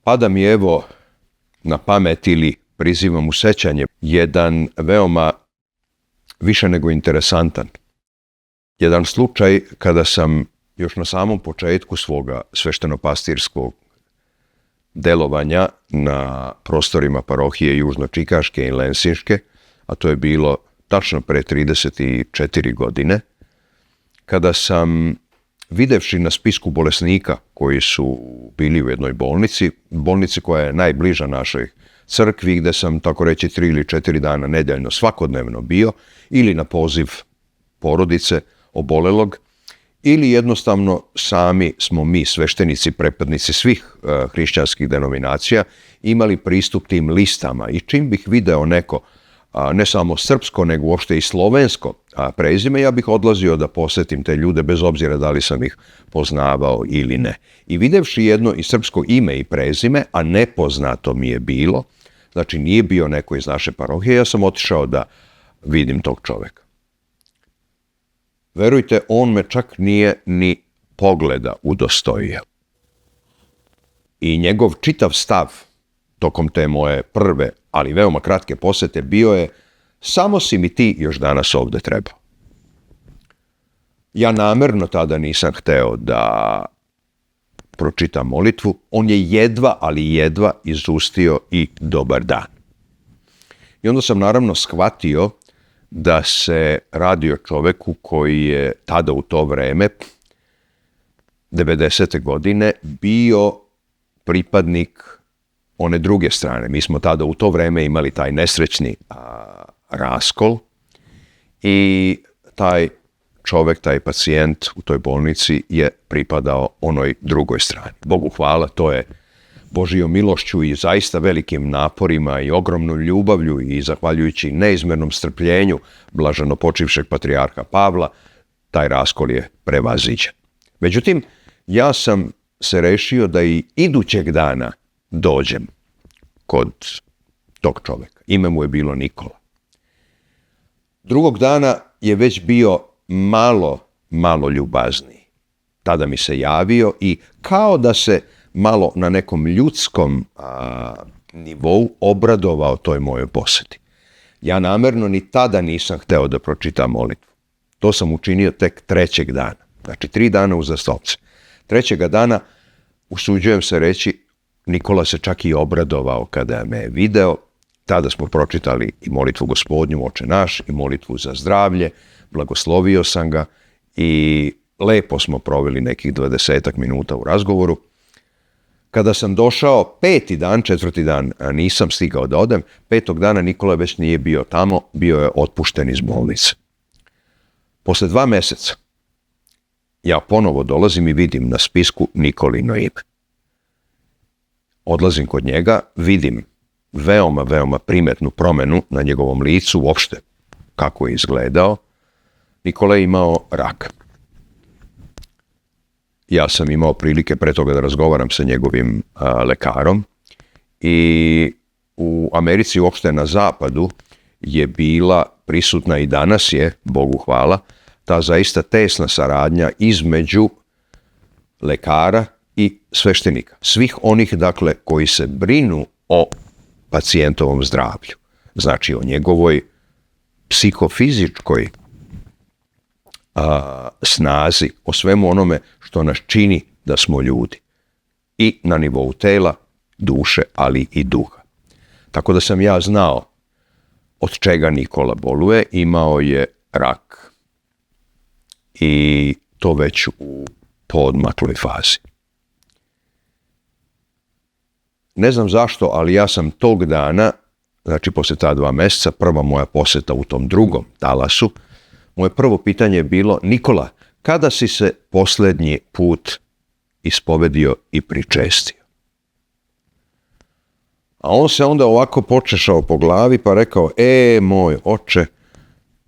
pada mi evo na pamet ili prizivam u sećanje jedan veoma više nego interesantan. Jedan slučaj kada sam još na samom početku svoga sveštenopastirskog delovanja na prostorima parohije Južno-Čikaške i Lensinške, a to je bilo tačno pre 34 godine, kada sam, videvši na spisku bolesnika koji su bili u jednoj bolnici koja je najbliža našoj crkvi, gde sam, tako reći, 3 ili 4 dana nedeljno svakodnevno bio, ili na poziv porodice obolelog, ili jednostavno sami smo mi, sveštenici, prepadnici svih hrišćanskih denominacija, imali pristup tim listama i čim bih video neko, ne samo srpsko, nego uopšte i slovensko prezime, ja bih odlazio da posetim te ljude, bez obzira da li sam ih poznavao ili ne. I videvši jedno i srpsko ime i prezime, a nepoznato mi je bilo, znači nije bio neko iz naše parohije, ja sam otišao da vidim tog čoveka. Verujte, on me čak nije ni pogleda udostojio. I njegov čitav stav tokom te moje prve, ali veoma kratke posete bio je: samo si mi ti još danas ovde trebao. Ja namerno tada nisam hteo da pročitam molitvu. On je jedva izustio i dobar dan. I onda sam naravno shvatio da se radi o čoveku koji je tada u to vreme, 90. godine, bio pripadnik one druge strane. Mi smo tada u to vreme imali taj nesrećni raskol i taj čovek, taj pacijent u toj bolnici je pripadao onoj drugoj strani. Bogu hvala, to je Božijom milošću i zaista velikim naporima i ogromnom ljubavlju i zahvaljujući neizmernom strpljenju blaženo počivšeg patrijarha Pavla, taj raskol je prevaziđen. Međutim, ja sam se rešio da i idućeg dana dođem kod tog čoveka. Ime mu je bilo Nikola. Drugog dana je već bio malo ljubazniji. Tada mi se javio i kao da se malo na nekom ljudskom nivou obradovao toj mojoj poseti. Ja namerno ni tada nisam hteo da pročitam molitvu. To sam učinio tek 3. dana. Znači 3 dana uzastopce. 3. dana, usuđujem se reći, Nikola se čak i obradovao kada me je video. Tada smo pročitali i molitvu Gospodnju, Oče naš, i molitvu za zdravlje. Blagoslovio sam ga i lepo smo proveli nekih 20 minuta u razgovoru. Kada sam došao 5. dan, 4. dan nisam stigao da odem, 5. dana Nikola već nije bio tamo, bio je otpušten iz bolnice. Posle 2 meseca ja ponovo dolazim i vidim na spisku Nikolino ime. Odlazim kod njega, vidim veoma primetnu promenu na njegovom licu, uopšte kako je izgledao. Nikola je imao rak. Ja sam imao prilike pre toga da razgovaram sa njegovim lekarom i u Americi, uopšte na zapadu, je bila prisutna i danas je, Bogu hvala, ta zaista tesna saradnja između lekara i sveštenika. Svih onih, dakle, koji se brinu o pacijentovom zdravlju. Znači o njegovoj psihofizičkoj snazi, o svemu onome što nas čini da smo ljudi. I na nivou tela, duše, ali i duha. Tako da sam ja znao od čega Nikola boluje. Imao je rak. I to već u poodmakloj fazi. Ne znam zašto, ali ja sam tog dana, znači posle ta 2 meseca, prva moja poseta u tom drugom talasu, moje prvo pitanje je bilo: Nikola, kada si se poslednji put ispovedio i pričestio? A on se onda ovako počešao po glavi pa rekao: moj oče,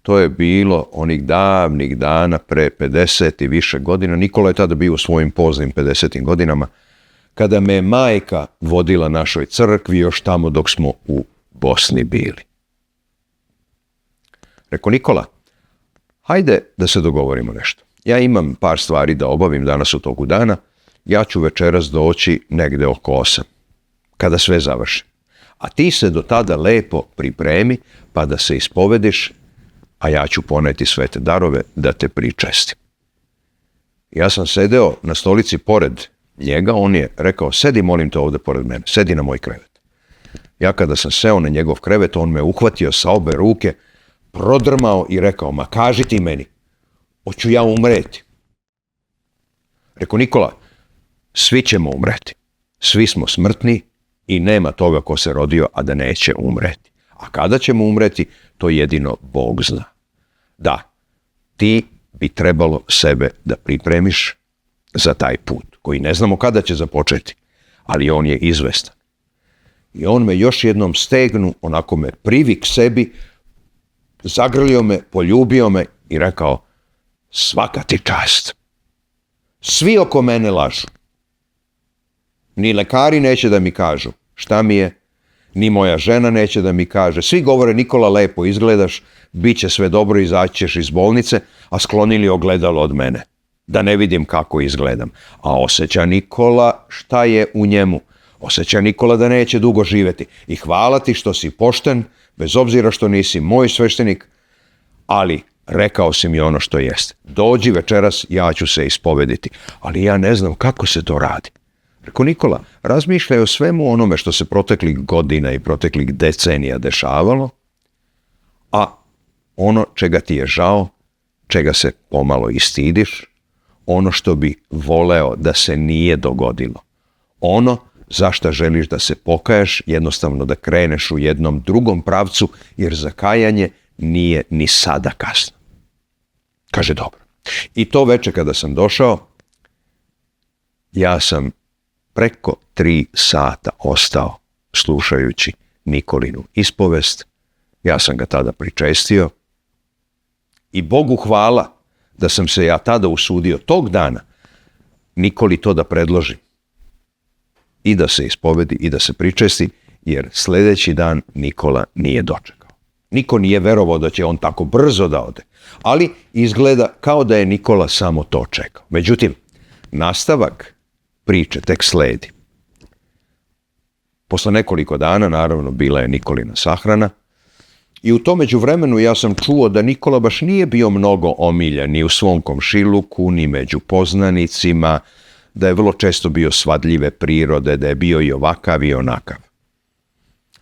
to je bilo onih davnih dana pre 50 i više godina. Nikola je tada bio u svojim poznim 50. godinama, kada me je majka vodila našoj crkvi još tamo dok smo u Bosni bili. Rekao: Nikola, hajde da se dogovorimo nešto. Ja imam par stvari da obavim danas u toku dana. Ja ću večeras doći negde oko 8. kada sve završi. A ti se do tada lepo pripremi pa da se ispovediš, a ja ću poneti sve te darove da te pričestim. Ja sam sedeo na stolici pored njega, on je rekao, sedi molim te ovdje pored mene, sedi na moj krevet. Ja kada sam seo na njegov krevet, on me uhvatio sa obe ruke, prodrmao i rekao, ma kaži ti meni, hoću ja umreti. Rekao, Nikola, svi ćemo umreti, svi smo smrtni i nema toga ko se rodio, a da neće umreti. A kada ćemo umreti, to jedino Bog zna. Da, ti bi trebalo sebe da pripremiš za taj put, koji ne znamo kada će započeti, ali on je izvestan. I on me još jednom stegnu, onako me privi k sebi, zagrlio me, poljubio me i rekao, svaka ti čast. Svi oko mene lažu. Ni lekari neće da mi kažu šta mi je, ni moja žena neće da mi kaže. Svi govore, Nikola, lepo izgledaš, bit će sve dobro, izaći ćeš iz bolnice, a sklonili ogledalo od mene, da ne vidim kako izgledam. A osjeća Nikola šta je u njemu. Osjeća Nikola da neće dugo živjeti. I hvala ti što si pošten, bez obzira što nisi moj sveštenik, ali rekao si mi ono što jeste. Dođi večeras, ja ću se ispovediti. Ali ja ne znam kako se to radi. Rekao, Nikola, razmišljaj o svemu onome što se proteklih godina i proteklih decenija dešavalo, a ono čega ti je žao, čega se pomalo i stidiš, ono što bi voleo da se nije dogodilo, ono zašto želiš da se pokaješ, jednostavno da kreneš u jednom drugom pravcu, jer za kajanje nije ni sada kasno. Kaže, dobro. I to veče kada sam došao, ja sam preko 3 sata ostao slušajući Nikolinu ispovest. Ja sam ga tada pričestio i Bogu hvala da sam se ja tada usudio tog dana Nikoli to da predložim i da se ispovedi i da se pričesti, jer sljedeći dan Nikola nije dočekao. Niko nije verovao da će on tako brzo da ode, ali izgleda kao da je Nikola samo to čekao. Međutim, nastavak priče tek sledi. Posle nekoliko dana, naravno, bila je Nikolina sahrana i u tom međuvremenu ja sam čuo da Nikola baš nije bio mnogo omiljen ni u svom komšiluku, ni među poznanicima, da je vrlo često bio svadljive prirode, da je bio i ovakav i onakav.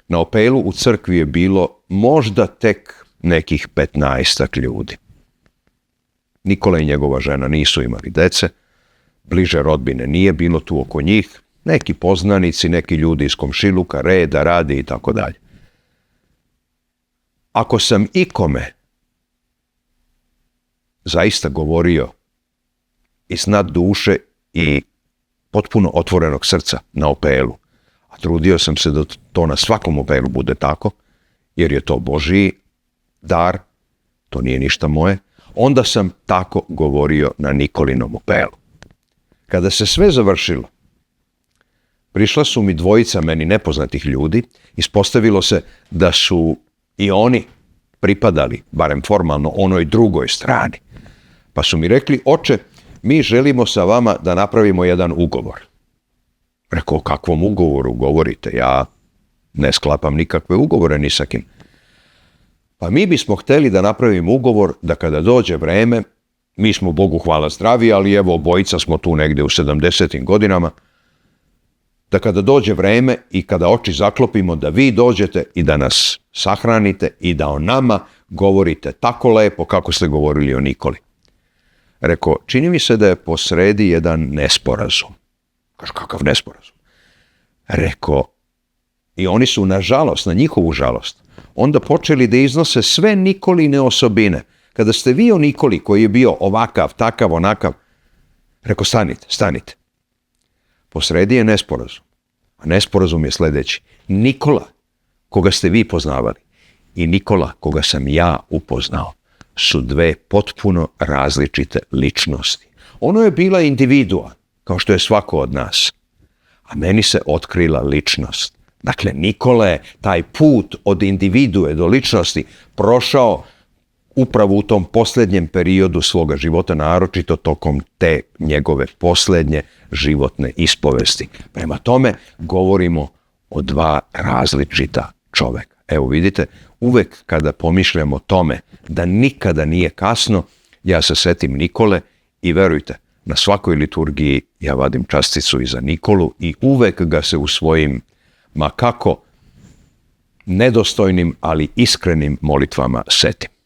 Na Opelu u crkvi je bilo možda tek nekih 15 ljudi. Nikola i njegova žena nisu imali dece, bliže rodbine nije bilo tu oko njih, neki poznanici, neki ljudi iz komšiluka, reda, radi i tako dalje. Ako sam ikome zaista govorio iz nad duše i potpuno otvorenog srca na Opelu, a trudio sam se da to na svakom Opelu bude tako, jer je to Božji dar, to nije ništa moje, onda sam tako govorio na Nikolinom Opelu. Kada se sve završilo, prišla su mi dvojica meni nepoznatih ljudi, ispostavilo se da su i oni pripadali, barem formalno, onoj drugoj strani. Pa su mi rekli, oče, mi želimo sa vama da napravimo jedan ugovor. Rekao, o kakvom ugovoru govorite? Ja ne sklapam nikakve ugovore ni sa kim. Pa mi bismo hteli da napravimo ugovor da kada dođe vreme, mi smo Bogu hvala zdravi, ali evo obojica smo tu negdje u 70. godinama, da kada dođe vreme i kada oči zaklopimo da vi dođete i da nas sahranite i da o nama govorite tako lepo kako ste govorili o Nikoli. Rekao, čini mi se da je posredi jedan nesporazum. Kaže, kakav nesporazum? Rekao, i oni su nažalost, na njihovu žalost, onda počeli da iznose sve Nikoline osobine. Kada ste vi o Nikoli koji je bio ovakav, takav, onakav, rekao, stanite. Posredi je nesporazum. A nesporazum je sljedeći. Nikola, koga ste vi poznavali, i Nikola, koga sam ja upoznao, su dve potpuno različite ličnosti. Ono je bila individua, kao što je svako od nas. A meni se otkrila ličnost. Dakle, Nikola je taj put od individue do ličnosti prošao upravo u tom posljednjem periodu svoga života, naročito tokom te njegove posljednje životne ispovesti. Prema tome, govorimo od dva različita čoveka. Evo vidite, uvek kada pomišljam o tome da nikada nije kasno, ja se setim Nikole i verujte, na svakoj liturgiji ja vadim časticu i za Nikolu i uvek ga se u svojim, ma kako nedostojnim, ali iskrenim molitvama setim.